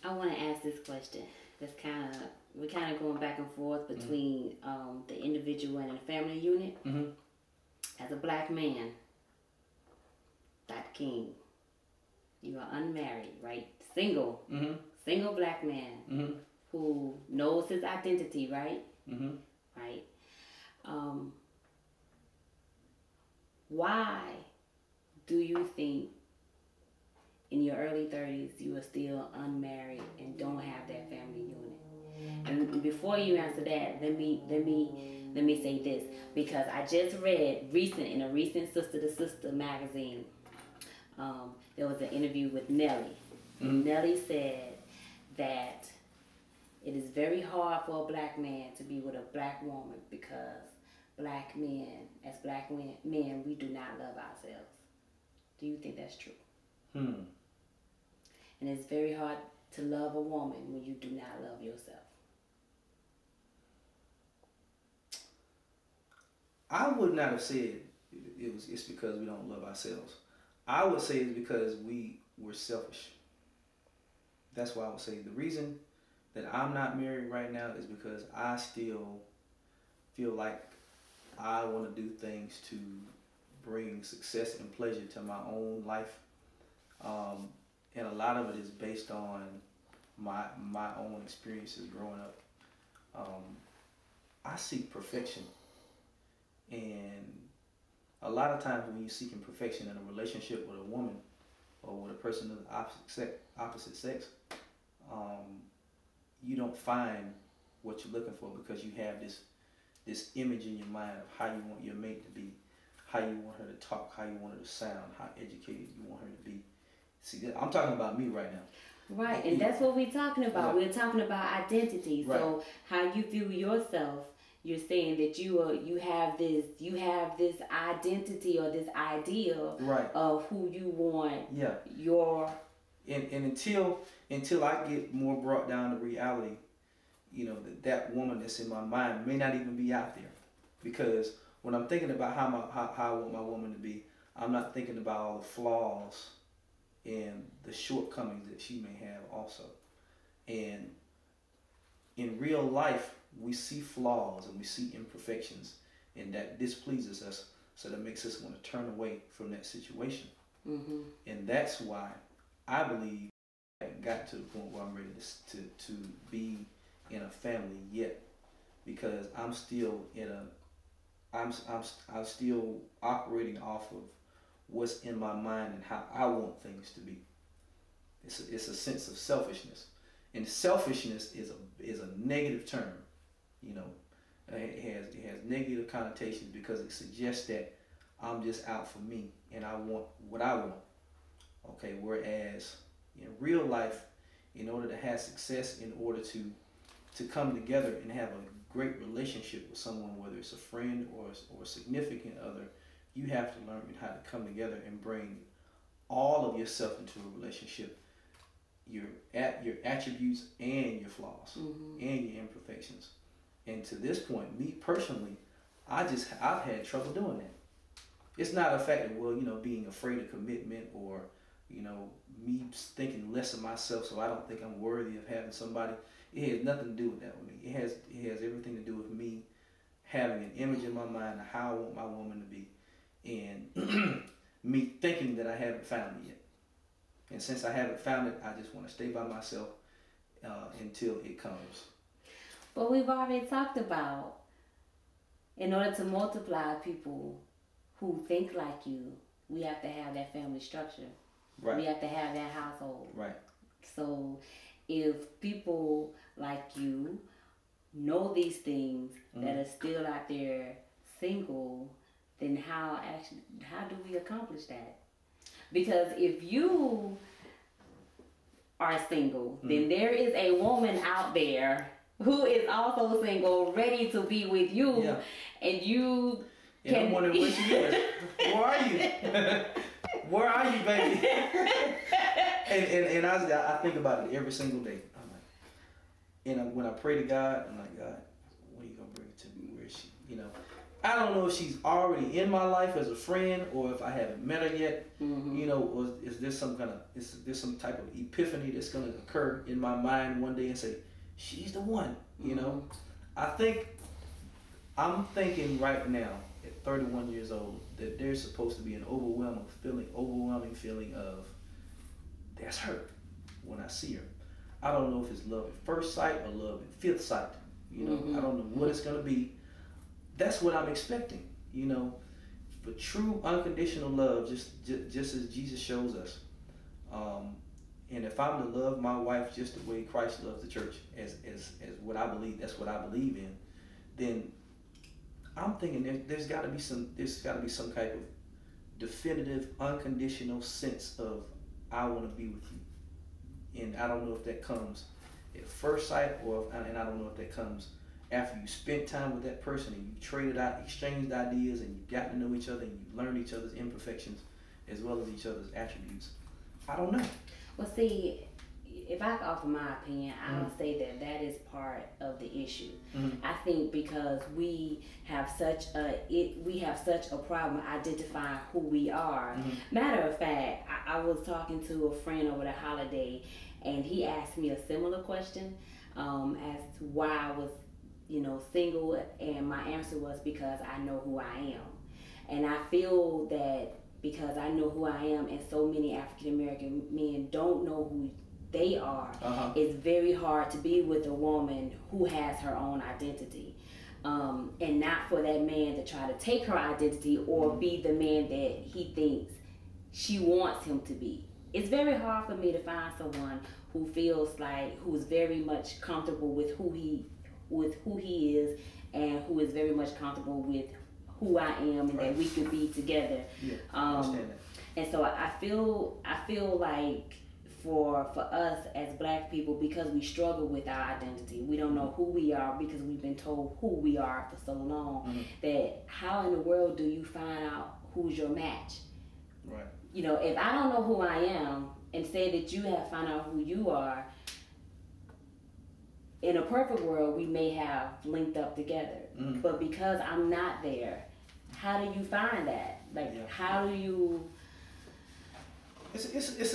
I want to ask this question. We're kind of going back and forth between the individual and the family unit. As a black man, Dr. King, you are unmarried, right? Single, single black man who knows his identity, right? Right. Why do you think in your early 30s you are still unmarried and don't have that family unit? And before you answer that, let me say this, because I just read in a recent Sister to Sister magazine, there was an interview with Nellie. And Nellie said that it is very hard for a black man to be with a black woman because black men, we do not love ourselves. Do you think that's true? And it's very hard to love a woman when you do not love yourself. I would not have said it's because we don't love ourselves. I would say it's because we're selfish. That's why I would say the reason that I'm not married right now is because I still feel like I want to do things to bring success and pleasure to my own life. And a lot of it is based on my own experiences growing up. I seek perfection. And a lot of times when you're seeking perfection in a relationship with a woman or with a person of the opposite sex, you don't find what you're looking for because you have this image in your mind of how you want your mate to be, how you want her to talk, how you want her to sound, how educated you want her to be. See, I'm talking about me right now. Right, and that's what we're talking about. Right. We're talking about identity. Right. So how you view yourself, you're saying that you have this identity or this ideal of who you want. Your and until I get more brought down to reality, you know, that woman that's in my mind may not even be out there, because when I'm thinking about how I want my woman to be, I'm not thinking about all the flaws and the shortcomings that she may have also. And in real life, we see flaws and we see imperfections, and that displeases us, so that makes us want to turn away from that situation. And that's why I believe I haven't got to the point where I'm ready to be in a family yet, because I'm still I'm still operating off of what's in my mind and how I want things to be. It's a sense of selfishness. And selfishness is a negative term, you know. It has negative connotations because it suggests that I'm just out for me and I want what I want. Okay, whereas in real life, in order to have success, in order to come together and have a great relationship with someone, whether it's a friend or a significant other, you have to learn how to come together and bring all of yourself into a relationship. Your attributes and your flaws and your imperfections. And to this point, me personally, I've had trouble doing that. It's not a fact of, well, you know, being afraid of commitment or, you know, me thinking less of myself so I don't think I'm worthy of having somebody. It has nothing to do with that with me. It has everything to do with me having an image in my mind of how I want my woman to be, and me thinking that I haven't found it yet. And since I haven't found it, I just want to stay by myself until it comes. But we've already talked about, in order to multiply people who think like you, we have to have that family structure. Right. We have to have that household. Right. So if people like you know these things that are still out there single, then how do we accomplish that? Because if you are single, then there is a woman out there who is also single, ready to be with you, and you can. I'm wondering where she is. Where are you? Where are you, baby? and I think about it every single day. I'm like, and when I pray to God, I'm like, God, when are you gonna bring it to me? Where is she? You know, I don't know if she's already in my life as a friend or if I haven't met her yet. You know, or is there some type of epiphany that's going to occur in my mind one day and say, she's the one, you know? I'm thinking right now at 31 years old that there's supposed to be an overwhelming feeling of that's her when I see her. I don't know if it's love at first sight or love at fifth sight. You know, I don't know what it's going to be. That's what I'm expecting, you know, for true unconditional love, just as Jesus shows us. And if I'm to love my wife just the way Christ loves the church, as what I believe, that's what I believe in, then I'm thinking there's got to be some type of definitive, unconditional sense of I want to be with you, and I don't know if that comes at first sight and I don't know if that comes after you spent time with that person and you exchanged ideas and you got to know each other and you learned each other's imperfections as well as each other's attributes. I don't know. Well, see, if I could offer my opinion, I would say that is part of the issue. I think because we have such a problem identifying who we are. Matter of fact, I was talking to a friend over the holiday, and he asked me a similar question as to why I was, single, and my answer was because I know who I am. And I feel that because I know who I am and so many African American men don't know who they are, it's very hard to be with a woman who has her own identity. And not for that man to try to take her identity or be the man that he thinks she wants him to be. It's very hard for me to find someone who feels like, who's very much comfortable with who he is, and who is very much comfortable with who I am, and that we could be together. I understand that. And so I feel like for us as Black people, because we struggle with our identity, we don't know who we are because we've been told who we are for so long, that how in the world do you find out who's your match? Right. If I don't know who I am and say that you have found out who you are, in a perfect world, we may have linked up together. But because I'm not there, how do you find that? How do you... It's